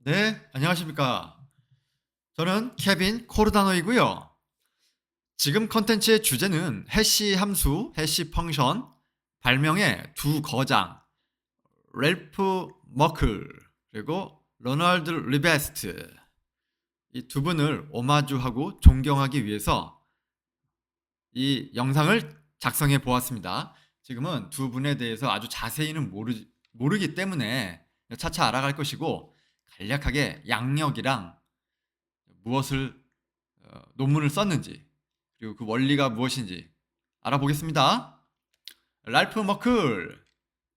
네, 안녕하십니까. 저는 케빈 코르다노이고요. 지금 컨텐츠의 주제는 해시 함수, 해시 펑션, 발명의 두 거장, 렐프 머클, 그리고 로널드 리베스트. 이 두 분을 오마주하고 존경하기 위해서 이 영상을 작성해 보았습니다. 지금은 두 분에 대해서 아주 자세히는 모르기 때문에 차차 알아갈 것이고, 간략하게 양력이랑 무엇을 논문을 썼는지, 그리고 그 원리가 무엇인지 알아보겠습니다. 랄프 머클,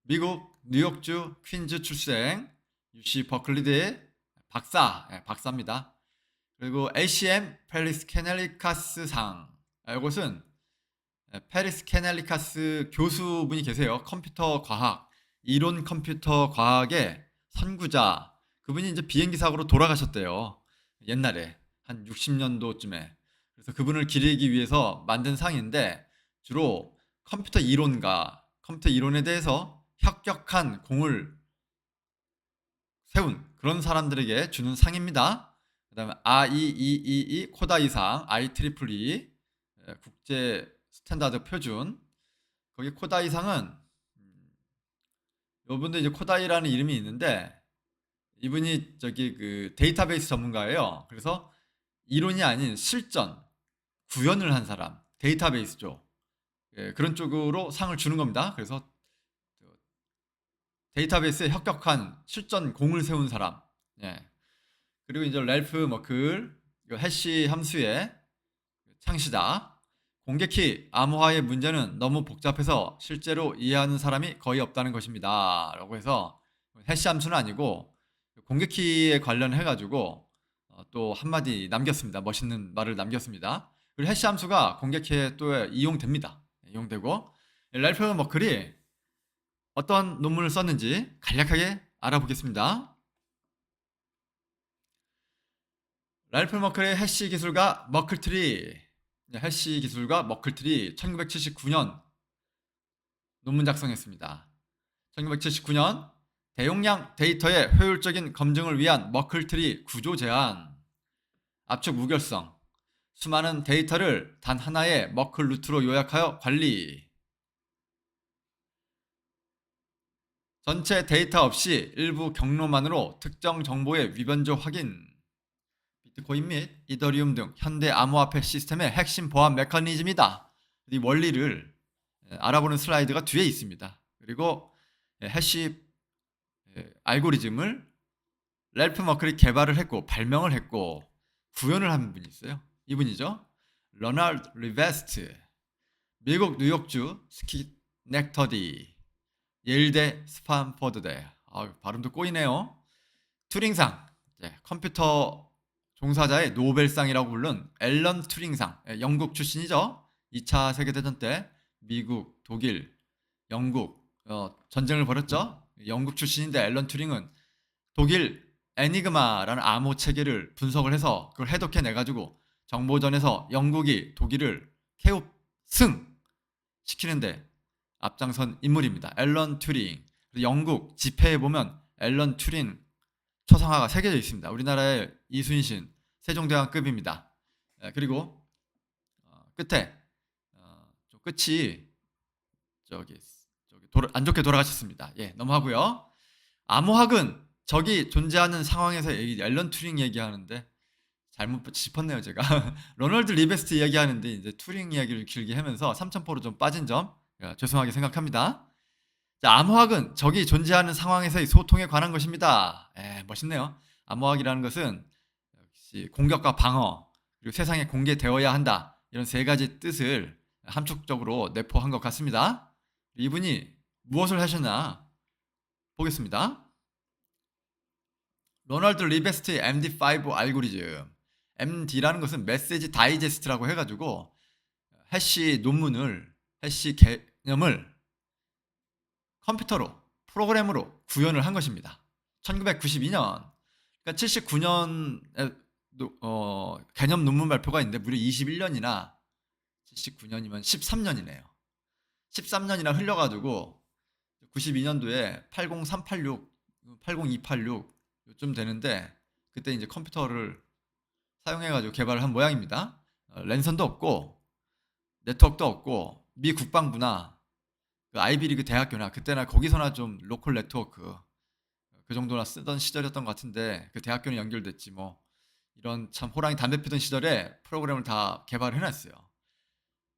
미국 뉴욕주 퀸즈 출생, UC 버클리대 박사, 박사입니다. 그리고 ACM 페리스 케넬리카스 상, 이것은 페리스 케넬리카스 교수분이 계세요. 컴퓨터 과학, 이론 컴퓨터 과학의 선구자. 그분이 이제 비행기 사고로 돌아가셨대요. 옛날에 한 60년도쯤에. 그래서 그분을 기리기 위해서 만든 상인데, 주로 컴퓨터 이론가, 컴퓨터 이론에 대해서 혁혁한 공을 세운 그런 사람들에게 주는 상입니다. 그다음에 IEEE 코다이상, IEEE 국제 스탠다드 표준. 거기 코다이상은 요분도 이제 코다이라는 이름이 있는데, 이분이 저기 그 데이터베이스 전문가예요. 그래서 이론이 아닌 실전, 구현을 한 사람, 데이터베이스 쪽, 그런 쪽으로 상을 주는 겁니다. 그래서 데이터베이스에 혁혁한 실전 공을 세운 사람. 예. 그리고 이제 랄프 머클, 해시 함수의 창시자. 공개키 암호화의 문제는 너무 복잡해서 실제로 이해하는 사람이 거의 없다는 것입니다. 라고 해서 해시 함수는 아니고 공개키에 관련해가지고 또 한마디 남겼습니다. 멋있는 말을 남겼습니다. 그리고 해시 함수가 공개키에 또 이용됩니다. 이용되고, 랄프 머클이 어떤 논문을 썼는지 간략하게 알아보겠습니다. 랄프 머클의 해시 기술과 머클트리, 해시 기술과 머클트리 1979년 논문 작성했습니다. 1979년 대용량 데이터의 효율적인 검증을 위한 머클트리 구조 제안, 압축 무결성, 수많은 데이터를 단 하나의 머클 루트로 요약하여 관리, 전체 데이터 없이 일부 경로만으로 특정 정보의 위변조 확인, 비트코인 및 이더리움 등 현대 암호화폐 시스템의 핵심 보안 메커니즘이다. 이 원리를 알아보는 슬라이드가 뒤에 있습니다. 그리고 해시 알고리즘을 랄프 머클이 개발을 했고 발명을 했고 구현을 한 분이 있어요. 이분이죠. 로널드 리베스트, 미국 뉴욕주 스키넥터디, 예일대 스탄포드대. 발음도 꼬이네요. 튜링상, 컴퓨터 종사자의 노벨상이라고 부른 앨런 튜링상, 영국 출신이죠. 2차 세계대전 때 미국, 독일, 영국 전쟁을 벌였죠. 영국 출신인데 앨런 튜링은 독일 애니그마라는 암호 체계를 분석을 해서 그걸 해독해내가지고 정보전에서 영국이 독일을 케오 승 시키는데 앞장선 인물입니다. 앨런 튜링. 영국 지폐에 보면 앨런 튜링 초상화가 새겨져 있습니다. 우리나라의 이순신 세종대왕급입니다. 그리고 끝에 좀 끝이 저기 안 좋게 돌아가셨습니다. 예, 넘어가고요. 암호학은 저기 존재하는 상황에서 앨런 튜링 얘기하는데 잘못 짚었네요, 제가. 로널드 리베스트 이야기하는데 이제 튜링 이야기를 길게 하면서 3,000%로 좀 빠진 점 죄송하게 생각합니다. 자, 암호학은 저기 존재하는 상황에서의 소통에 관한 것입니다. 멋있네요. 암호학이라는 것은 역시 공격과 방어, 그리고 세상에 공개되어야 한다. 이런 세 가지 뜻을 함축적으로 내포한 것 같습니다. 이분이 무엇을 하셨나 보겠습니다. 로널드 리베스트의 MD5 알고리즘. MD라는 것은 메시지 다이제스트라고 해가지고 해시 논문을, 해시 개념을 컴퓨터로, 프로그램으로 구현을 한 것입니다. 1992년, 그러니까 79년에 개념 논문 발표가 있는데 무려 21년이나, 79년이면 13년이네요. 13년이나 흘려가지고 92년도에 80386, 80286 좀 되는데 그때 이제 컴퓨터를 사용해가지고 개발을 한 모양입니다. 랜선도 없고 네트워크도 없고 미 국방부나 그 아이비리그 대학교나 그때나 거기서나 좀 로컬 네트워크 그 정도나 쓰던 시절이었던 것 같은데 그 대학교는 연결됐지 뭐 이런 참 호랑이 담배 피던 시절에 프로그램을 다 개발해놨어요.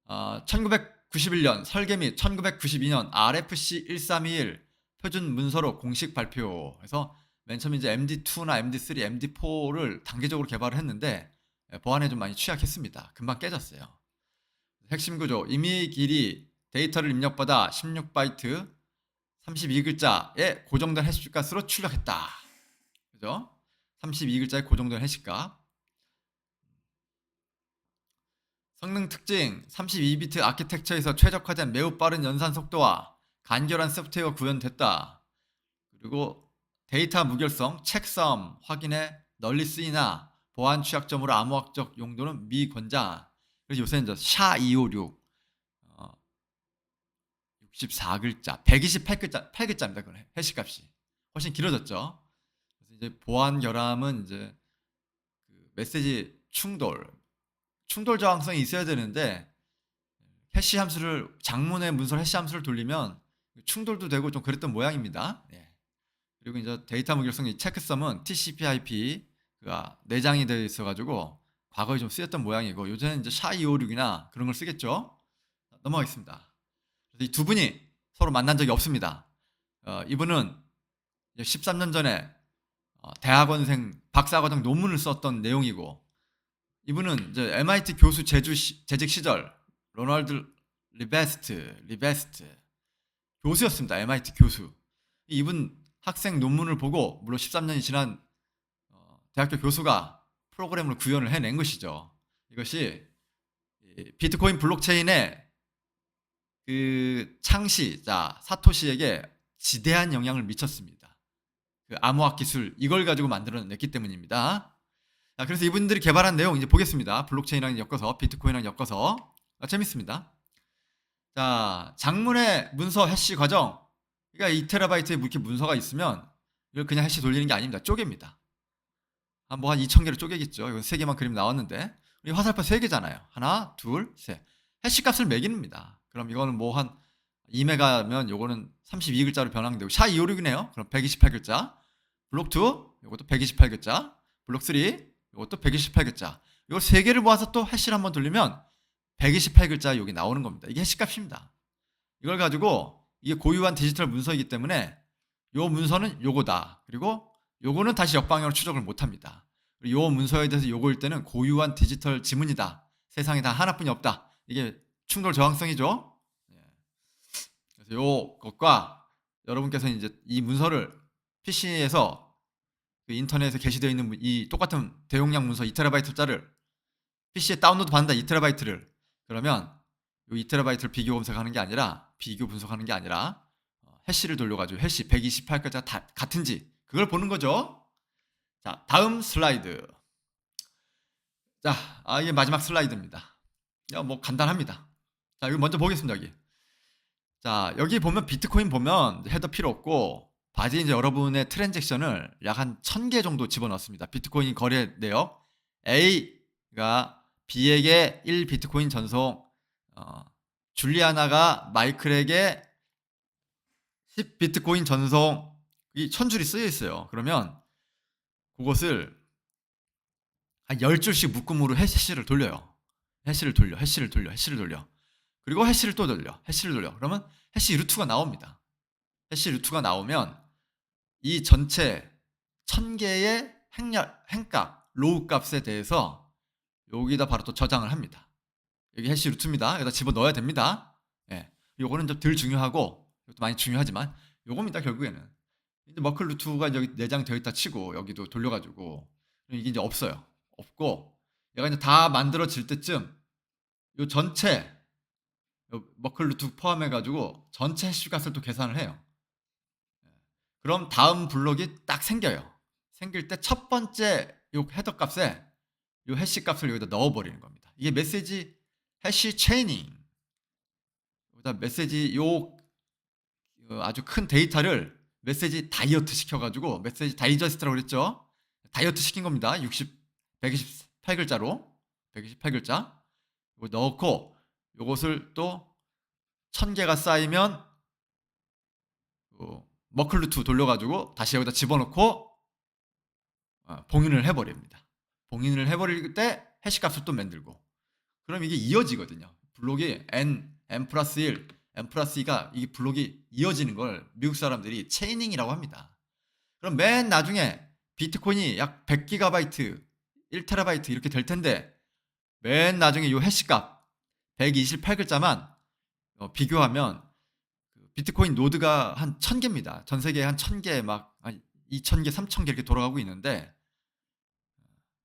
1991년 설계 및 1992년 RFC 1321 표준 문서로 공식 발표해서 맨 처음 이제 MD2나 MD3, MD4를 단계적으로 개발을 했는데 보안에 좀 많이 취약했습니다. 금방 깨졌어요. 핵심 구조, 임의 길이 데이터를 입력받아 16바이트 32글자의 고정된 해시값으로 출력했다. 그죠? 32글자의 고정된 해시값. 성능 특징 32비트 아키텍처에서 최적화된 매우 빠른 연산 속도와 간결한 소프트웨어 구현됐다. 그리고 데이터 무결성, 책섬 확인에 널리 쓰이나 보안 취약점으로 암호학적 용도는 미권장. 그래서 요새는 샤256 64글자, 128글자, 8글자입니다. 그건 해시값이 훨씬 길어졌죠. 그래서 이제 보안 결함은 이제 그 메시지 충돌 저항성이 있어야 되는데 해시 함수를 장문의 문서 해시 함수를 돌리면 충돌도 되고 좀 그랬던 모양입니다. 예. 그리고 이제 데이터 무결성이 체크섬은 TCP/IP가 내장이 되어 있어가지고 과거에 좀 쓰였던 모양이고 요새는 이제 샤256이나 그런 걸 쓰겠죠. 넘어가겠습니다. 이 두 분이 서로 만난 적이 없습니다. 이분은 13년 전에 대학원생 박사과정 논문을 썼던 내용이고 이분은 이제 MIT 교수 재직 시절 로널드 리베스트 교수였습니다. MIT 교수. 이분 학생 논문을 보고 물론 13년이 지난 대학교 교수가 프로그램을 구현을 해낸 것이죠. 이것이 비트코인 블록체인의 그 창시자 사토시에게 지대한 영향을 미쳤습니다. 그 암호학 기술 이걸 가지고 만들어냈기 때문입니다. 자, 그래서 이분들이 개발한 내용 이제 보겠습니다. 블록체인이랑 엮어서 비트코인이랑 엮어서 재밌습니다. 자, 장문의 문서 해시 과정. 그러니까 2TB의 이렇게 문서가 있으면 이걸 그냥 해시 돌리는 게 아닙니다. 쪼갭니다. 한 2,000개를 쪼개겠죠. 이건 3개만 그림 나왔는데 우리 화살표 3개잖아요. 하나, 둘, 셋. 해시 값을 매깁니다. 그럼 이거는 한 2메가면 요거는 32글자로 변환되고 샤256이네요. 그럼 128글자. 블록 2 요것도 128글자. 블록 3 요것도 128글자. 이거 3개를 모아서 또 해시를 한번 돌리면 128글자 여기 나오는 겁니다. 이게 해시 값입니다. 이걸 가지고 이게 고유한 디지털 문서이기 때문에 요 문서는 요거다. 그리고 요거는 다시 역방향으로 추적을 못합니다. 요 문서에 대해서 요거일 때는 고유한 디지털 지문이다. 세상에 다 하나뿐이 없다. 이게 충돌 저항성이죠. 그래서 요 것과 여러분께서 이제 이 문서를 PC에서 그 인터넷에 게시되어 있는 이 똑같은 대용량 문서 2TB짜리를 PC에 다운로드 받는다. 2TB를 그러면 요 2TB를 비교 검색하는 게 아니라 비교 분석하는 게 아니라 해시를 돌려가지고 해시 128글자 다 같은지 그걸 보는 거죠. 자, 다음 슬라이드. 자, 이게 마지막 슬라이드입니다. 간단합니다. 자, 이거 먼저 보겠습니다. 여기 보면 비트코인 보면 헤더 필요 없고 바지에 이제 여러분의 트랜잭션을 약 한 1000개 정도 집어넣습니다. 비트코인 거래 내역 A가 B에게 1 비트코인 전송, 줄리아나가 마이클에게 10 비트코인 전송, 이 1000줄이 쓰여 있어요. 그러면 그것을 한 10줄씩 묶음으로 해시를 돌려요. 해시를 돌려. 그리고 해시를 또 돌려. 그러면 해시 루트가 나옵니다. 해시 루트가 나오면 이 전체 1000개의 행값, 로우 값에 대해서 여기다 바로 또 저장을 합니다. 여기 해시 루트입니다. 여기다 집어 넣어야 됩니다. 예. 요거는 좀 덜 중요하고, 이것도 많이 중요하지만, 요겁니다, 결국에는. 이제 머클 루트가 여기 내장되어 있다 치고, 여기도 돌려가지고, 이게 이제 없어요. 없고, 얘가 이제 다 만들어질 때쯤, 요 전체, 머클 루트 포함해가지고, 전체 해시 값을 또 계산을 해요. 그럼 다음 블록이 딱 생겨요. 생길 때 첫 번째 요 헤더 값에 요 해시 값을 여기다 넣어버리는 겁니다. 이게 메시지 해시 체이닝. 메시지 아주 큰 데이터를 메시지 다이어트 시켜가지고 메시지 다이저스트라고 그랬죠. 다이어트 시킨 겁니다. 128글자로 128글자 이거 넣고 요것을 또 1000개가 쌓이면 머클루2 돌려가지고 다시 여기다 집어넣고 봉인을 해버립니다. 봉인을 해버릴 때 해시값을 또 만들고 그럼 이게 이어지거든요. 블록이 n 플러스 1, n 플러스 2가 이 블록이 이어지는 걸 미국 사람들이 체이닝이라고 합니다. 그럼 맨 나중에 비트코인이 약 100GB, 1TB 이렇게 될 텐데 맨 나중에 이 해시값 128글자만 비교하면 비트코인 노드가 한 1000개입니다. 전 세계에 한 1000개 막 2000개, 3000개 이렇게 돌아가고 있는데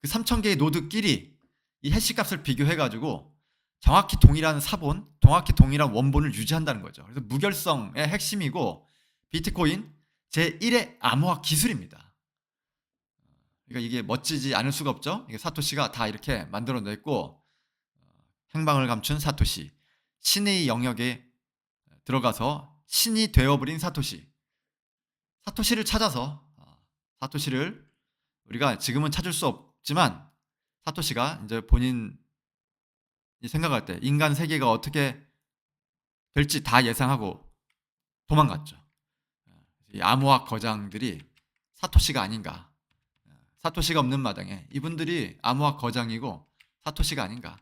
그 3000개의 노드끼리 이 해시값을 비교해가지고 정확히 동일한 사본, 정확히 동일한 원본을 유지한다는 거죠. 그래서 무결성의 핵심이고 비트코인 제1의 암호화 기술입니다. 그러니까 이게 멋지지 않을 수가 없죠. 이게 사토시가 다 이렇게 만들어냈고 행방을 감춘 사토시, 신의 영역에 들어가서 신이 되어버린 사토시. 사토시를 찾아서 사토시를 우리가 지금은 찾을 수 없지만 사토시가 이제 본인이 생각할 때 인간 세계가 어떻게 될지 다 예상하고 도망갔죠. 이 암호학 거장들이 사토시가 아닌가. 사토시가 없는 마당에 이분들이 암호학 거장이고 사토시가 아닌가.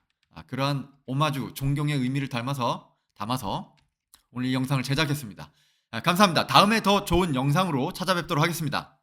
그러한 오마주, 존경의 의미를 담아서 오늘 이 영상을 제작했습니다. 감사합니다. 다음에 더 좋은 영상으로 찾아뵙도록 하겠습니다.